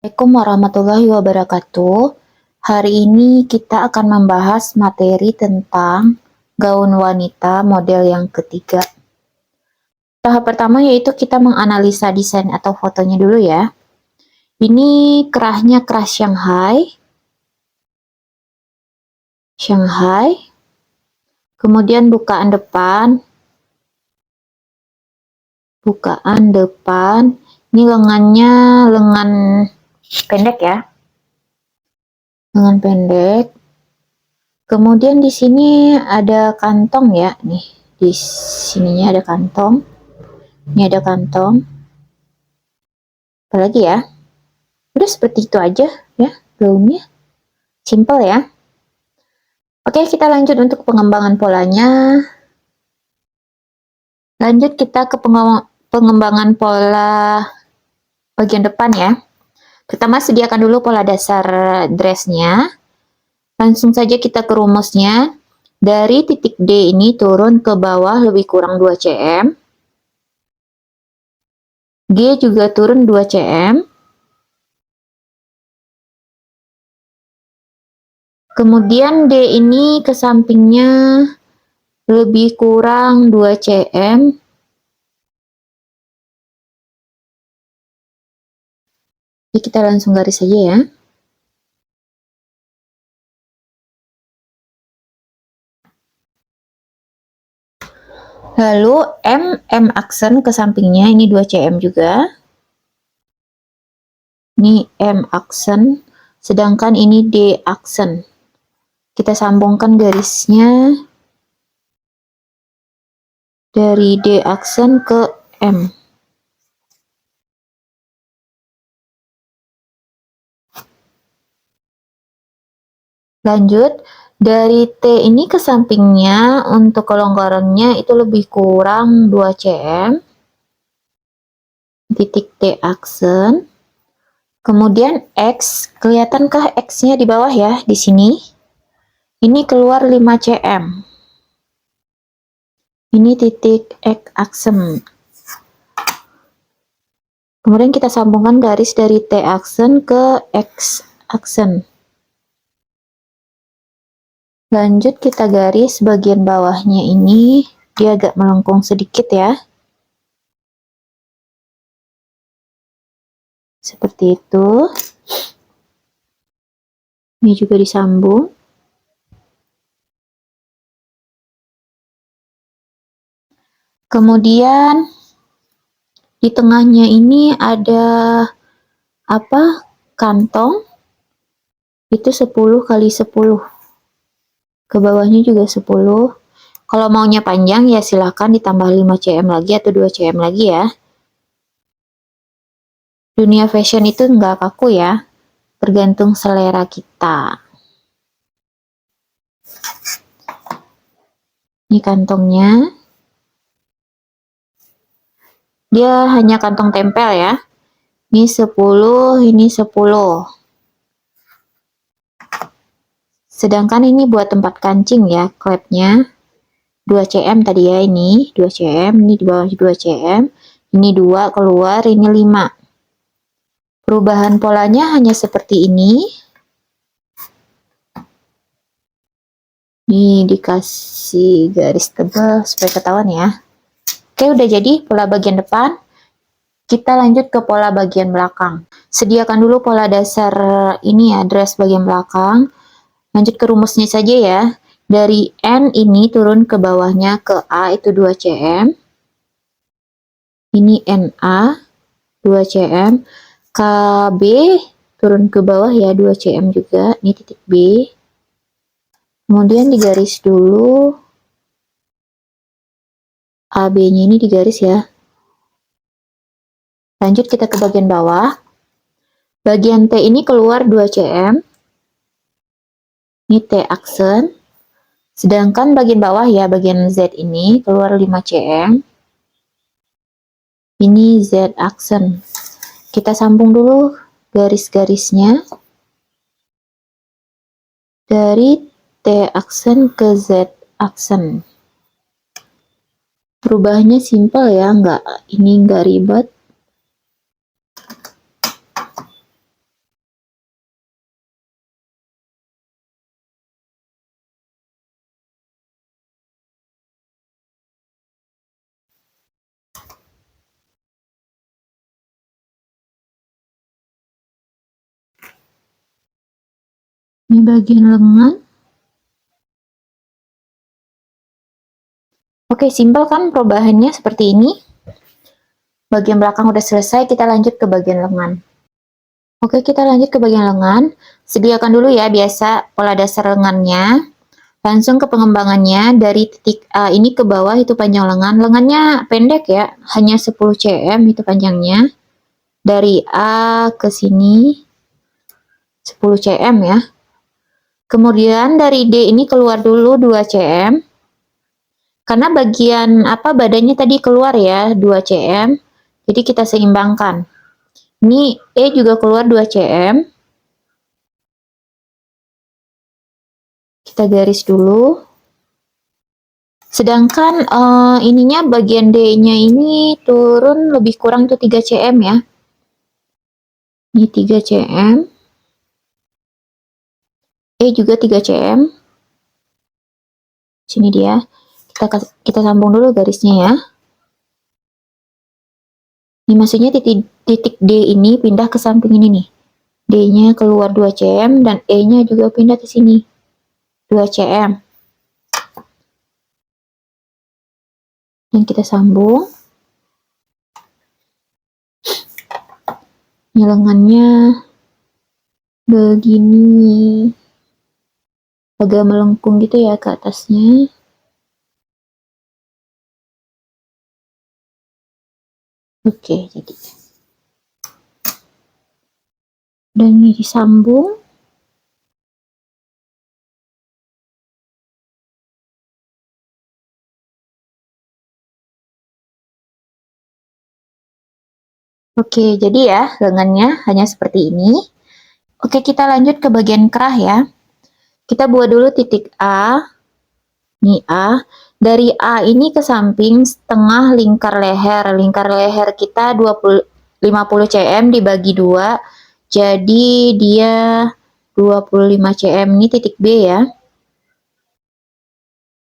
Assalamualaikum warahmatullahi wabarakatuh. Hari ini kita akan membahas materi tentang gaun wanita model yang ketiga. Tahap pertama yaitu kita menganalisa desain atau fotonya dulu ya. Ini kerahnya kerah Shanghai. Kemudian bukaan depan. Ini lengannya lengan pendek ya. Lengan pendek. Kemudian di sini ada kantong ya, nih. Di sininya ada kantong. Ini ada kantong. Apalagi ya? Udah seperti itu aja ya gaunnya. Simple ya. Oke, kita lanjut untuk pengembangan polanya. Lanjut kita ke pengembangan pola bagian depan ya. Pertama sediakan dulu pola dasar dressnya. Langsung saja kita ke rumusnya. Dari titik D ini turun ke bawah lebih kurang 2 cm. G juga turun 2 cm. Kemudian D ini ke sampingnya lebih kurang 2 cm. Jadi kita langsung garis saja ya. Lalu M aksen ke sampingnya ini 2 cm juga. Ini M aksen, sedangkan ini D aksen. Kita sambungkan garisnya dari D aksen ke M. Lanjut, dari T ini ke sampingnya untuk kelonggarannya itu lebih kurang 2 cm. Titik T aksen. Kemudian X, kelihatankah X-nya di bawah ya, di sini? Ini keluar 5 cm. Ini titik X aksen. Kemudian kita sambungkan garis dari T aksen ke X aksen. Lanjut kita garis bagian bawahnya ini, dia agak melengkung sedikit ya. Seperti itu. Ini juga disambung. Kemudian di tengahnya ini ada apa? Kantong. Itu 10 kali 10. Ke bawahnya juga 10. Kalau maunya panjang ya silahkan ditambah 5 cm lagi atau 2 cm lagi ya. Dunia fashion itu nggak kaku ya, tergantung selera kita. Ini kantongnya. Dia hanya kantong tempel ya. Ini 10, ini 10. Sedangkan ini buat tempat kancing ya, klepnya 2 cm tadi ya, ini 2 cm, ini di bawah 2 cm, ini 2 keluar, ini 5. Perubahan polanya hanya seperti ini. Ini dikasih garis tebal supaya ketahuan ya. Oke, udah jadi pola bagian depan. Kita lanjut ke pola bagian belakang. Sediakan dulu pola dasar ini ya, dress bagian belakang. Lanjut ke rumusnya saja ya. Dari N ini turun ke bawahnya ke A itu 2 cm. Ini NA 2 cm. KB turun ke bawah ya 2 cm juga. Ini titik B. Kemudian digaris dulu. AB-nya ini digaris ya. Lanjut kita ke bagian bawah. Bagian T ini keluar 2 cm. Ini T aksen. Sedangkan bagian bawah ya, bagian Z ini keluar 5 cm. Ini Z aksen. Kita sambung dulu garis-garisnya. Dari T aksen ke Z aksen. Perubahannya simpel ya, ini nggak ribet. Ini bagian lengan. Oke, simpel kan perubahannya seperti ini. Bagian belakang udah selesai, kita lanjut ke bagian lengan. Oke, kita lanjut ke bagian lengan. Sediakan dulu ya biasa pola dasar lengannya. Langsung ke pengembangannya, dari titik A ini ke bawah itu panjang lengan. Lengannya pendek ya, hanya 10 cm itu panjangnya. Dari A ke sini 10 cm ya. Kemudian dari D ini keluar dulu 2 cm. Karena bagian badannya tadi keluar ya 2 cm. Jadi kita seimbangkan. Ini E juga keluar 2 cm. Kita garis dulu. Sedangkan ininya bagian D-nya ini turun lebih kurang tuh 3 cm ya. Ini 3 cm. E juga 3 cm. Sini dia. Kita sambung dulu garisnya ya. Ini maksudnya titik D ini pindah ke samping ini nih. D-nya keluar 2 cm dan E-nya juga pindah ke sini. 2 cm. Dan kita sambung. Ini lengannya begini. Agak melengkung gitu ya ke atasnya. Oke, jadi. Dan ini disambung. Oke, jadi ya lengannya hanya seperti ini. Oke, kita lanjut ke bagian kerah ya. Kita buat dulu titik A. Ini A. Dari A ini ke samping setengah lingkar leher. Lingkar leher kita 50 cm dibagi 2. Jadi dia 25 cm. Ini titik B ya.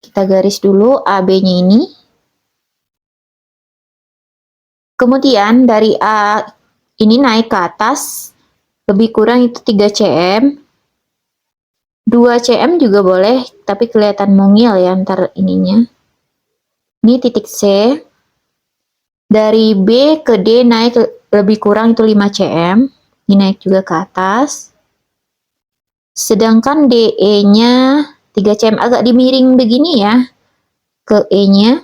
Kita garis dulu AB-nya ini. Kemudian dari A ini naik ke atas. Lebih kurang itu 3 cm. 2 cm juga boleh, tapi kelihatan mungil ya ntar ininya. Ini titik C. Dari B ke D naik lebih kurang itu 5 cm. Ini naik juga ke atas. Sedangkan DE-nya 3 cm, agak dimiring begini ya ke E-nya.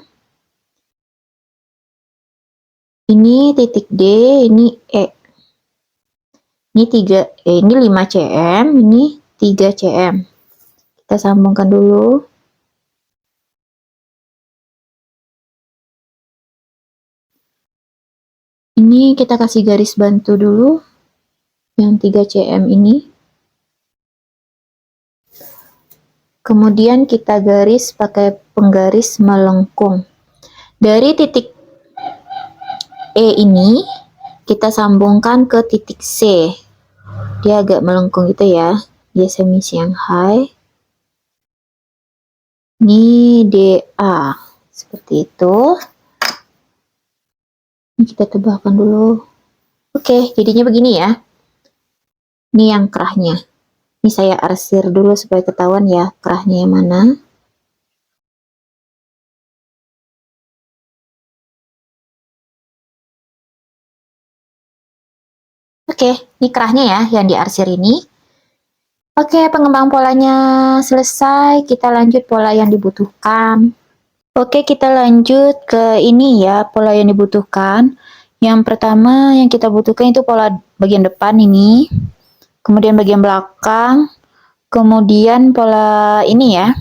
Ini titik D, ini E. Ini 5 cm, ini 3 cm. Kita sambungkan dulu. Ini kita kasih garis bantu dulu yang 3 cm ini. Kemudian kita garis pakai penggaris melengkung. Dari titik E ini kita sambungkan ke titik C. Dia agak melengkung gitu ya. Dia semi Shanghai. Ini DA. Seperti itu. Ini kita tebakkan dulu. Oke, jadinya begini ya. Ini yang kerahnya. Ini saya arsir dulu supaya ketahuan ya kerahnya yang mana. Oke, ini kerahnya ya yang diarsir ini. Oke, pengembang polanya selesai. Kita lanjut pola yang dibutuhkan. Oke, kita lanjut ke ini ya, pola yang dibutuhkan. Yang pertama yang kita butuhkan itu pola bagian depan ini. Kemudian bagian belakang. Kemudian pola ini ya,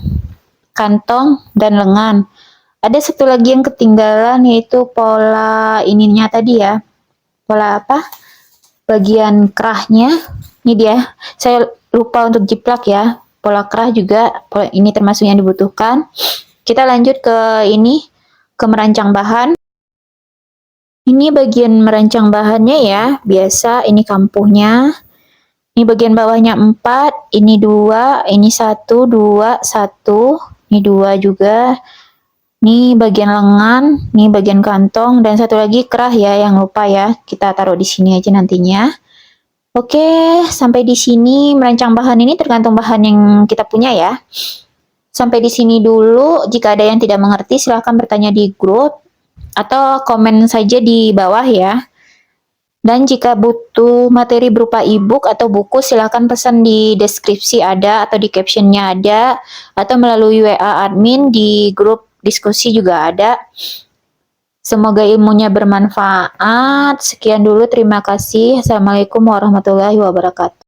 kantong dan lengan. Ada satu lagi yang ketinggalan yaitu pola ininya tadi ya. Pola apa? Bagian kerahnya. Ini dia. Saya lupa untuk jiplak ya. Pola kerah juga, pola ini termasuk yang dibutuhkan. Kita lanjut ke ini, ke merancang bahan. Ini bagian merancang bahannya ya, biasa ini kampuhnya. Ini bagian bawahnya 4, ini 2, ini 1, 2, 1, ini 2 juga. Ini bagian lengan, ini bagian kantong, dan satu lagi kerah ya, yang lupa ya. Kita taruh di sini aja nantinya. Oke, sampai di sini merancang bahan ini tergantung bahan yang kita punya ya. Sampai di sini dulu. Jika ada yang tidak mengerti, silahkan bertanya di grup atau komen saja di bawah ya. Dan jika butuh materi berupa e-book atau buku, silahkan pesan di deskripsi ada, atau di captionnya ada, atau melalui WA admin di grup diskusi juga ada. Semoga ilmunya bermanfaat. Sekian dulu, terima kasih. Assalamualaikum warahmatullahi wabarakatuh.